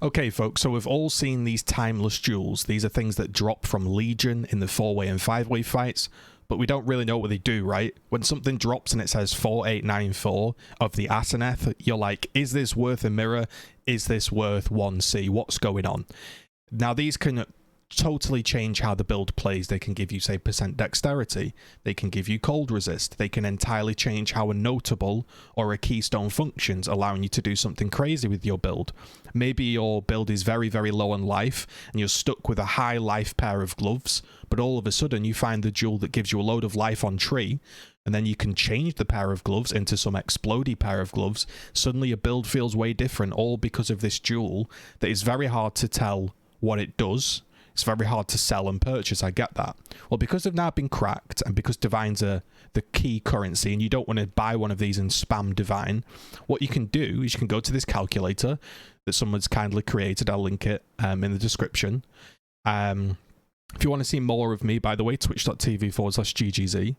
Okay, folks, so we've all seen these timeless jewels. These are things that drop from Legion in the 4-way and 5-way fights, but we don't really know what they do, right? When something drops and it says 4894 of the Asenath, you're like, is this worth a mirror? Is this worth 1C? What's going on? Now, these can totally change how the build plays. They can give you, say, % dexterity. They can give you cold resist. They can entirely change how a notable or a keystone functions, allowing you to do something crazy with your build. Maybe your build is very, very low on life, and you're stuck with a high life pair of gloves, but all of a sudden you find the jewel that gives you a load of life on tree, and then you can change the pair of gloves into some explodey pair of gloves. Suddenly your build feels way different, all because of this jewel that is very hard to tell what it does. It's very hard to sell and purchase, I get that. Well, because they've now been cracked, and because Divines are the key currency, and you don't want to buy one of these and spam Divine, what you can do is you can go to this calculator that someone's kindly created. I'll link it in the description. If you want to see more of me, by the way, twitch.tv/GGZII.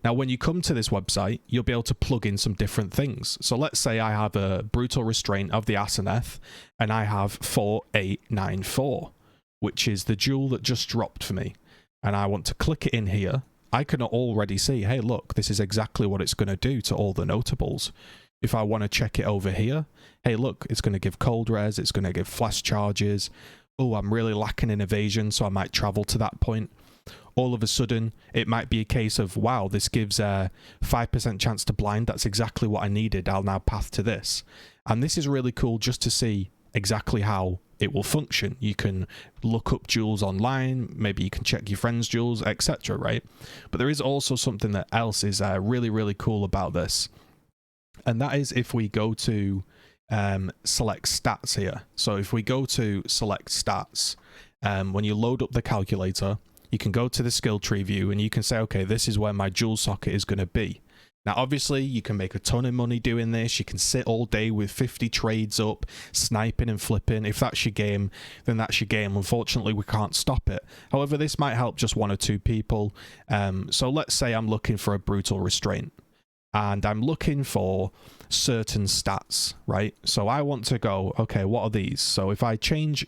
Now, when you come to this website, you'll be able to plug in some different things. So let's say I have a brutal restraint of the Asenath, and I have 4894. Which is the jewel that just dropped for me, and I want to click it in here. I can already see, hey, look, this is exactly what it's going to do to all the notables. If I want to check it over here, hey, look, it's going to give cold res, it's going to give flash charges. Oh, I'm really lacking in evasion, so I might travel to that point. All of a sudden, it might be a case of, wow, this gives a 5% chance to blind. That's exactly what I needed. I'll now path to this. And this is really cool just to see exactly how it will function. You can look up jewels online, maybe you can check your friends' jewels, etc., right? But there is also something that else is really, really cool about this. And that is if we go to select stats here. So if we go to select stats, when you load up the calculator, you can go to the skill tree view and you can say, okay, this is where my jewel socket is going to be. Now, obviously, you can make a ton of money doing this. You can sit all day with 50 trades up, sniping and flipping. If that's your game, then that's your game. Unfortunately, we can't stop it. However, this might help just 1 or 2 people. So let's say I'm looking for a brutal restraint, and I'm looking for certain stats, right? So I want to go, okay, what are these? So if I change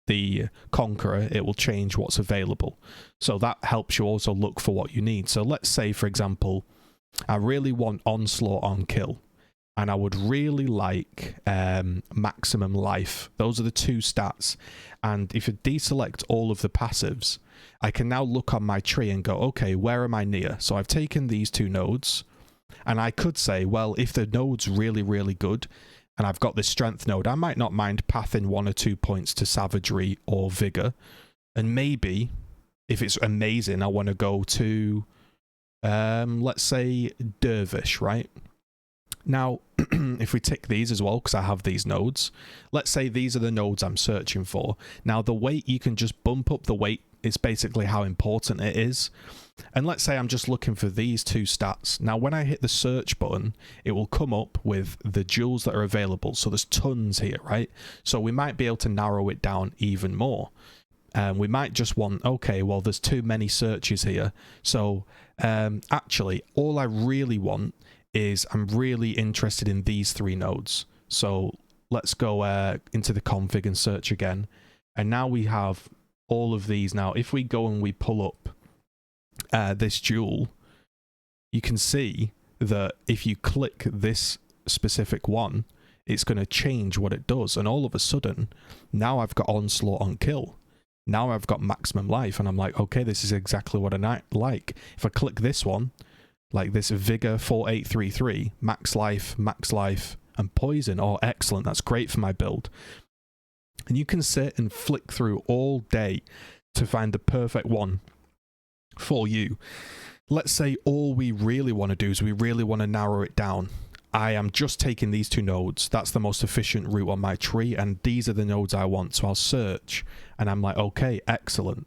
the Conqueror, it will change what's available. So that helps you also look for what you need. So let's say, for example, I really want Onslaught on kill, and I would really like maximum life. Those are the 2 stats. And if you deselect all of the passives, I can now look on my tree and go, okay, where am I near? So I've taken these 2 nodes, and I could say, well, if the node's really, really good, and I've got this strength node, I might not mind pathing 1 or 2 points to savagery or vigor. And maybe, if it's amazing, I want to go to let's say Dervish, right? Now, if we tick these as well, because I have these nodes, let's say these are the nodes I'm searching for. Now, the weight, you can just bump up the weight. It's basically how important it is. And let's say I'm just looking for these 2 stats. Now, when I hit the search button, it will come up with the jewels that are available. So there's tons here, right? So we might be able to narrow it down even more. We might just want, okay, well, there's too many searches here. So actually, all I really want is I'm really interested in these 3 nodes. So let's go into the config and search again. And now we have all of these. Now, if we go and we pull up this jewel, you can see that if you click this specific one, it's going to change what it does. And all of a sudden, now I've got Onslaught on kill. Now I've got maximum life, and I'm like, okay, this is exactly what I like. If I click this one, like this Vigor 4833, max life, and poison, oh, excellent, that's great for my build. And you can sit and flick through all day to find the perfect one for you. Let's say all we really want to do is we really want to narrow it down. I am just taking these 2 nodes. That's the most efficient route on my tree, and these are the nodes I want. So I'll search, and I'm like, okay, excellent.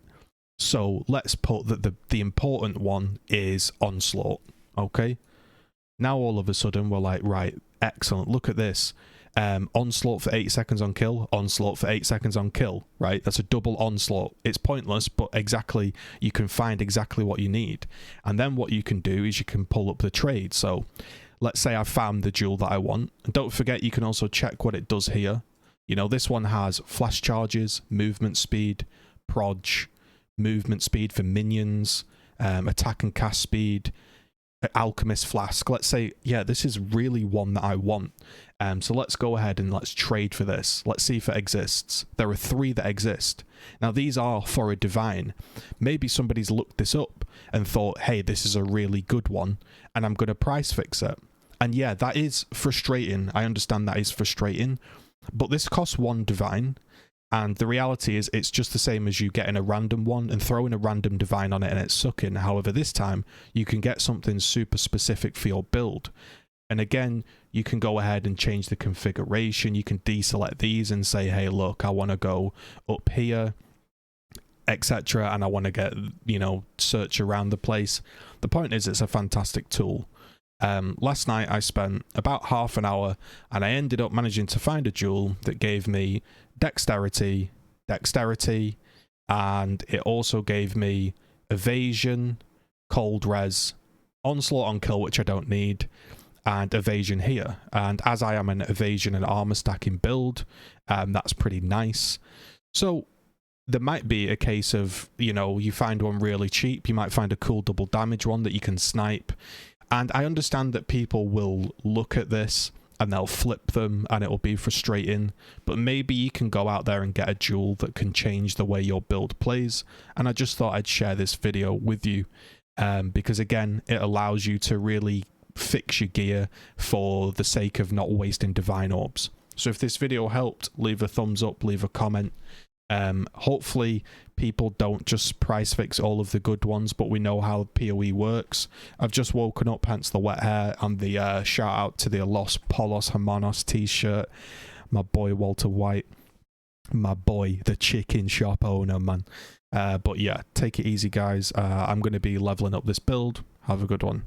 So let's put that the important one is Onslaught, okay? Now all of a sudden we're like, right, excellent, look at this. Onslaught for 8 seconds on kill, Onslaught for 8 seconds on kill, right? That's a double Onslaught. It's pointless, but exactly, you can find exactly what you need. And then what you can do is you can pull up the trade. So let's say I found the jewel that I want. And don't forget, you can also check what it does here. You know, this one has flash charges, movement speed, proj, movement speed for minions, attack and cast speed, alchemist flask. Let's say, yeah, this is really one that I want. So let's go ahead and let's trade for this. Let's see if it exists. There are 3 that exist. Now these are for a divine. Maybe somebody's looked this up and thought, hey, this is a really good one, and I'm going to price fix it. And yeah, that is frustrating. I understand that is frustrating, but this costs 1 divine. And the reality is it's just the same as you getting a random one and throwing a random divine on it and it's sucking. However, this time you can get something super specific for your build. And again, you can go ahead and change the configuration. You can deselect these and say, hey, look, I want to go up here, etc. And I want to get, you know, search around the place. The point is, it's a fantastic tool. Last night I spent about half an hour and I ended up managing to find a jewel that gave me dexterity, and it also gave me evasion, cold res, onslaught on kill, which I don't need, and evasion here. And as I am an evasion and armor stacking build, that's pretty nice. So there might be a case of, you know, you find one really cheap, you might find a cool double damage one that you can snipe. And I understand that people will look at this and they'll flip them and it will be frustrating, but maybe you can go out there and get a jewel that can change the way your build plays. And I just thought I'd share this video with you because again, it allows you to really fix your gear for the sake of not wasting divine orbs. So if this video helped, leave a thumbs up, leave a comment. Hopefully people don't just price fix all of the good ones, but we know how PoE works. I've just woken up, hence the wet hair, and the shout out to the Los Polos Hermanos t-shirt. My boy Walter White, my boy the chicken shop owner, man. But yeah, take it easy guys. I'm going to be leveling up this build. Have a good one.